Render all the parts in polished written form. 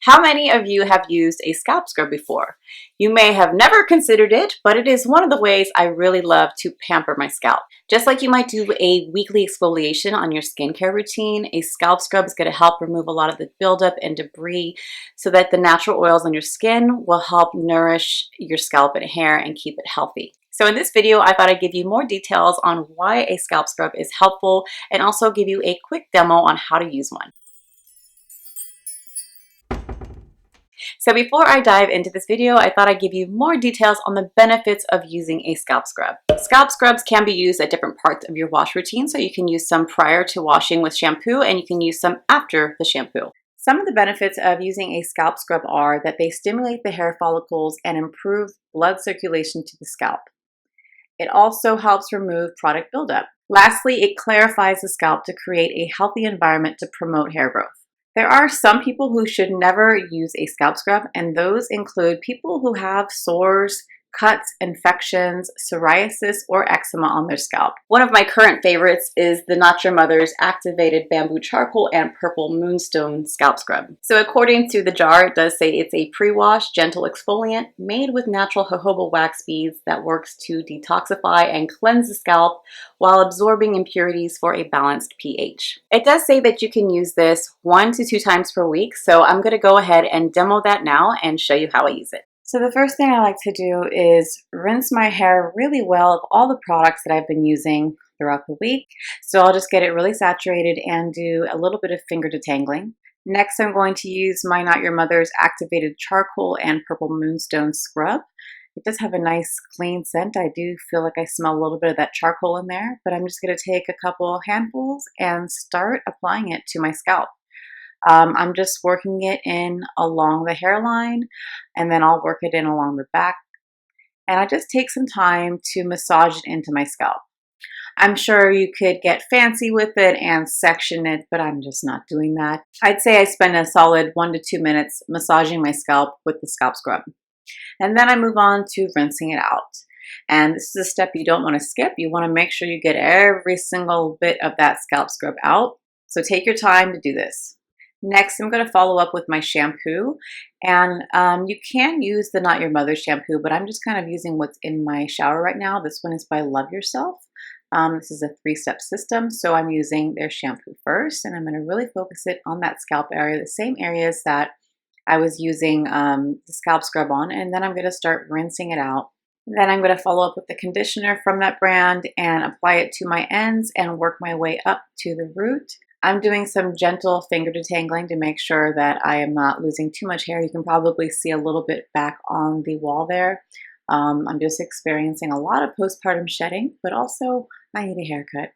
How many of you have used a scalp scrub before? You may have never considered it, but it is one of the ways I really love to pamper my scalp. Just like you might do a weekly exfoliation on your skincare routine, a scalp scrub is going to help remove a lot of the buildup and debris so that the natural oils on your skin will help nourish your scalp and hair and keep it healthy. So in this video, I thought I'd give you more details on why a scalp scrub is helpful and also give you a quick demo on how to use one. So before I dive into this video, I thought I'd give you more details on the benefits of using a scalp scrub. Scalp scrubs can be used at different parts of your wash routine, so you can use some prior to washing with shampoo and you can use some after the shampoo. Some of the benefits of using a scalp scrub are that they stimulate the hair follicles and improve blood circulation to the scalp. It also helps remove product buildup. Lastly, it clarifies the scalp to create a healthy environment to promote hair growth. There are some people who should never use a scalp scrub, and those include people who have sores, cuts, infections, psoriasis, or eczema on their scalp. One of my current favorites is the Not Your Mother's Activated Bamboo Charcoal and Purple Moonstone Scalp Scrub. So according to the jar, it does say it's a pre-wash gentle exfoliant made with natural jojoba wax beads that works to detoxify and cleanse the scalp while absorbing impurities for a balanced pH. It does say that you can use this 1 to 2 times per week, so I'm going to go ahead and demo that now and show you how I use it. So the first thing I like to do is rinse my hair really well of all the products that I've been using throughout the week. So I'll just get it really saturated and do a little bit of finger detangling. Next, I'm going to use my Not Your Mother's Activated Charcoal and Purple Moonstone Scrub. It does have a nice clean scent. I do feel like I smell a little bit of that charcoal in there, but I'm just going to take a couple handfuls and start applying it to my scalp. I'm just working it in along the hairline, and then I'll work it in along the back. And I just take some time to massage it into my scalp. I'm sure you could get fancy with it and section it, but I'm just not doing that. I'd say I spend a solid 1 to 2 minutes massaging my scalp with the scalp scrub. And then I move on to rinsing it out. And this is a step you don't want to skip. You want to make sure you get every single bit of that scalp scrub out. So take your time to do this. Next, I'm going to follow up with my shampoo, and you can use the Not Your Mother shampoo, but I'm just kind of using what's in my shower right now. This one is by Love Yourself. This is a 3-step system, so I'm using their shampoo first, and I'm going to really focus it on that scalp area, the same areas that I was using the scalp scrub on, and then I'm going to start rinsing it out. Then I'm going to follow up with the conditioner from that brand and apply it to my ends and work my way up to the root. I'm doing some gentle finger detangling to make sure that I am not losing too much hair. You can probably see a little bit back on the wall there. I'm just experiencing a lot of postpartum shedding, but also I need a haircut.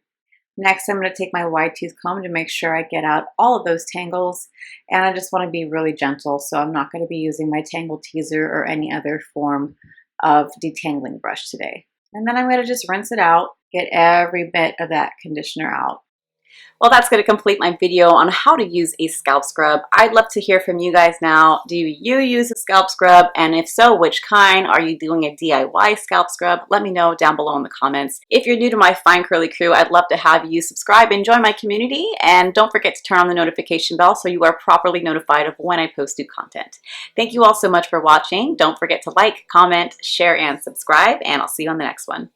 Next, I'm going to take my wide tooth comb to make sure I get out all of those tangles, and I just want to be really gentle, so I'm not going to be using my tangle teaser or any other form of detangling brush today. And then I'm going to just rinse it out, get every bit of that conditioner out. Well, that's going to complete my video on how to use a scalp scrub. I'd love to hear from you guys now. Do you use a scalp scrub? And if so, which kind? Are you doing a DIY scalp scrub? Let me know down below in the comments. If you're new to my fine curly crew, I'd love to have you subscribe and join my community. And don't forget to turn on the notification bell so you are properly notified of when I post new content. Thank you all so much for watching. Don't forget to like, comment, share, and subscribe. And I'll see you on the next one.